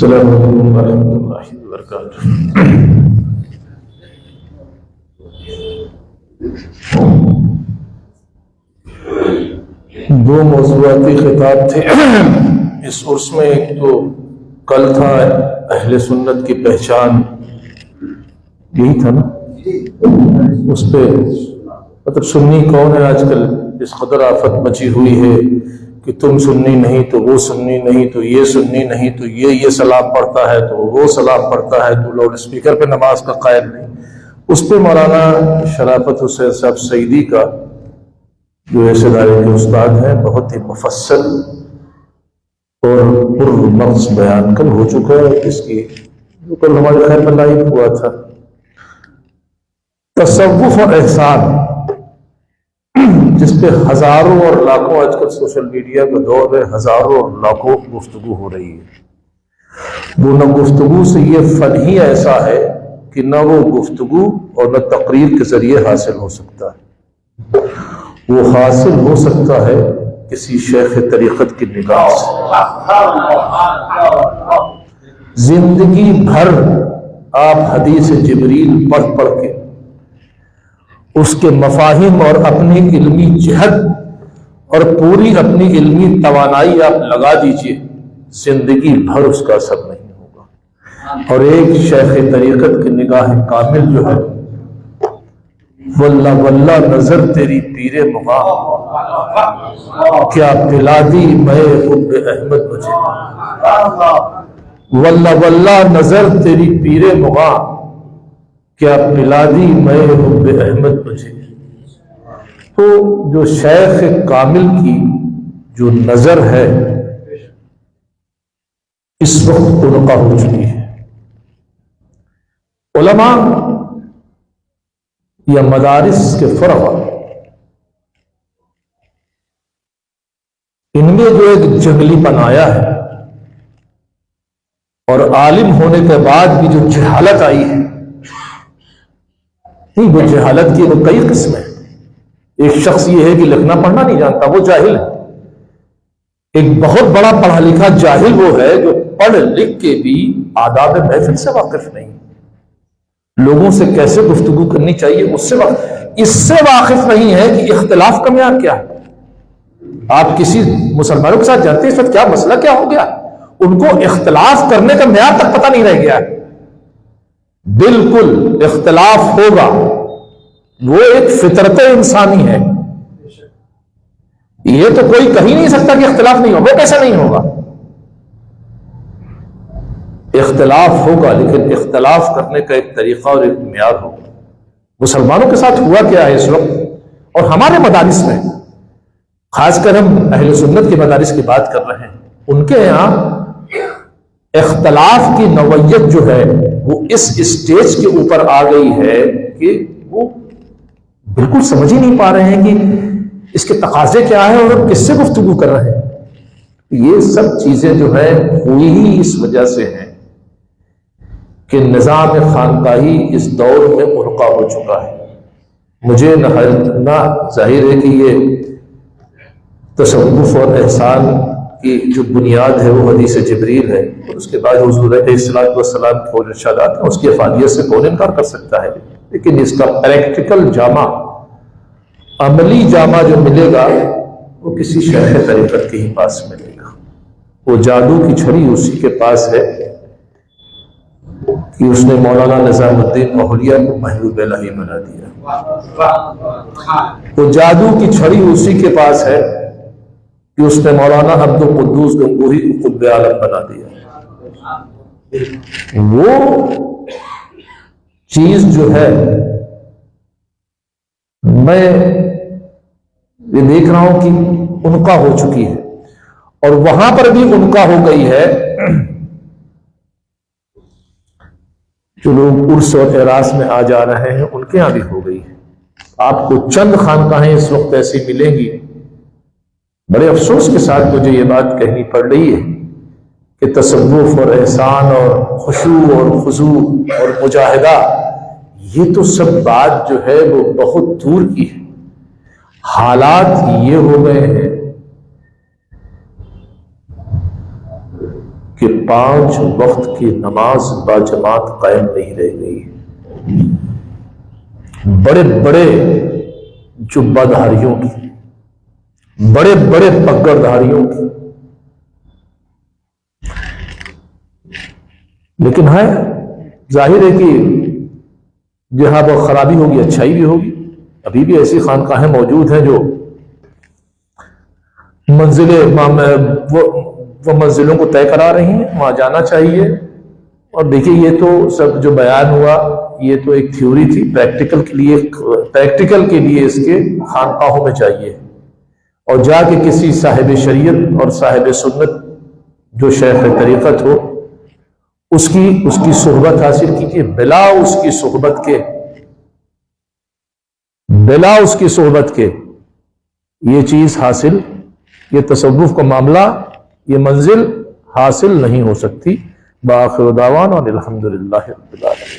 السلام علیکم ورحمۃ اللہ وبرکاتہ۔ دو موضوعاتی خطاب تھے اس عرس میں۔ ایک تو کل تھا اہل سنت کی پہچان، یہی تھا نا؟ اس پہ مطلب سنی کون ہے آج کل اس قدر آفت مچی ہوئی ہے کہ تم سنی نہیں تو وہ سنی نہیں تو یہ سنی نہیں تو یہ سلام پڑھتا ہے تو وہ سلام پڑھتا ہے تو لاؤڈ اسپیکر پہ نماز کا قائل نہیں۔ اس پہ مولانا شرافت حسین صاحب سعیدی کا جو ایسے ادارے کے استاد ہیں بہت ہی مفصل اور پرمغز بیان کل ہو چکا ہے اس کی، جو کل ہمارے خیر میں لائیو ہوا تھا۔ تصوف اور احسان، جس پہ ہزاروں اور لاکھوں، آج کل سوشل میڈیا کا دور ہے، ہزاروں اور لاکھوں گفتگو ہو رہی ہے۔ وہ نہ گفتگو سے یہ فن ہی ایسا ہے کہ نہ وہ گفتگو اور نہ تقریر کے ذریعے حاصل ہو سکتا ہے، وہ حاصل ہو سکتا ہے کسی شیخ طریقت کی نگاہ سے۔ زندگی بھر آپ حدیث جبریل پڑھ پڑھ کے اس کے مفاہیم اور اپنی علمی جہد اور پوری اپنی علمی توانائی آپ لگا دیجئے، زندگی بھر اس کا اثر نہیں ہوگا۔ اور ایک شیخ طریقت کی نگاہ کامل جو ہے، واللہ واللہ نظر تیری پیر مغاں، کیا پلا دی میں حب احمد مجھے، واللہ واللہ نظر تیری پیر مغاں، کیا پلا دی میں حب احمد مجھے۔ تو جو شیخ کامل کی جو نظر ہے اس وقت انقا ہو چکی ہے۔ علماء یا مدارس کے فرع، ان میں جو ایک جنگلی پن آیا ہے اور عالم ہونے کے بعد بھی جو جہالت آئی ہے، وہ جہالت کی وہ کئی قسم ہیں۔ ایک شخص یہ ہے کہ لکھنا پڑھنا نہیں جانتا، وہ جاہل ہے۔ ایک بہت بڑا پڑھا لکھا جاہل وہ ہے جو پڑھ لکھ کے بھی آداب محفل سے واقف نہیں، لوگوں سے کیسے گفتگو کرنی چاہیے اس سے واقف نہیں ہے کہ اختلاف کا معیار کیا ہے۔ آپ کسی مسلمانوں کے ساتھ جانتے ہیں اس وقت کیا مسئلہ کیا ہو گیا، ان کو اختلاف کرنے کا معیار تک پتہ نہیں رہ گیا ہے۔ بالکل اختلاف ہوگا، وہ ایک فطرت انسانی ہے، یہ تو کوئی کہہ نہیں سکتا کہ اختلاف نہیں ہوگا۔ وہ کیسے نہیں ہوگا؟ اختلاف ہوگا، لیکن اختلاف کرنے کا ایک طریقہ اور ایک معیار ہوگا۔ مسلمانوں کے ساتھ ہوا کیا ہے اس وقت، اور ہمارے مدارس میں خاص کر ہم اہل سنت کے مدارس کی بات کر رہے ہیں، ان کے یہاں اختلاف کی نوعیت جو ہے وہ اس اسٹیج کے اوپر آ گئی ہے کہ وہ بالکل سمجھ ہی نہیں پا رہے ہیں کہ اس کے تقاضے کیا ہیں اور کس سے گفتگو کر رہے ہیں۔ یہ سب چیزیں جو ہیں ہوئی ہی اس وجہ سے ہیں کہ نظام خانقاہی اس دور میں مرقع ہو چکا ہے۔ مجھے نہ ظاہر ہے کہ یہ تصوف اور احسان کی جو بنیاد ہے وہ حدیث جبریل ہے، اور اس کے بعد حضور علیہ الصلوۃ والسلام کے ارشادات ہیں، اس کی افادیت سے کون انکار کر سکتا ہے، لیکن اس کا پریکٹیکل جامع، عملی جامع جو ملے گا وہ کسی شیخ طریقت کے ہی پاس ملے گا۔ وہ جادو کی چھڑی اسی کے پاس ہے کہ اس نے مولانا نظام الدین اولیاء کو محبوب الہی بنا دیا۔ وہ جادو کی چھڑی اسی کے پاس ہے کہ اس نے مولانا عبد القدوس گنگوہی کو قطب عالم بنا دیا۔ وہ چیز جو ہے میں یہ دیکھ رہا ہوں کہ انقا ہو چکی ہے، اور وہاں پر بھی انقا ہو گئی ہے۔ جو لوگ عرس اور اعراس میں آ جا رہے ہیں ان کے یہاں بھی ہو گئی ہے۔ آپ کو چند خانقاہیں اس وقت ایسی ملیں گی، بڑے افسوس کے ساتھ مجھے یہ بات کہنی پڑ رہی ہے کہ تصوف اور احسان اور خشوع اور خضوع اور مجاہدہ، یہ تو سب بات جو ہے وہ بہت دور کی ہے۔ حالات یہ ہو گئے ہیں کہ 5 وقت کی نماز باجماعت قائم نہیں رہ گئی. بڑے بڑے جبہ دھاریوں کی، بڑے بڑے پگڑ دھاریوں کی. لیکن ہے ظاہر ہے کہ جہاں وہ خرابی ہوگی اچھائی بھی ہوگی. ابھی بھی ایسی خانقاہیں موجود ہیں جو وہ منزلوں کو طے کرا رہی ہیں، وہاں جانا چاہیے. اور دیکھیے یہ تو سب جو بیان ہوا یہ تو ایک تھیوری تھی. پریکٹیکل کے لیے اس کے خانقاہوں میں چاہیے، اور جا کے کسی صاحب شریعت اور صاحب سنت جو شیخ طریقت ہو اس کی صحبت حاصل کیجیے. بلا اس کی صحبت کے یہ چیز حاصل، یہ تصوف کا معاملہ، یہ منزل حاصل نہیں ہو سکتی. بآخر دعوانا الحمدللہ رب العالمین.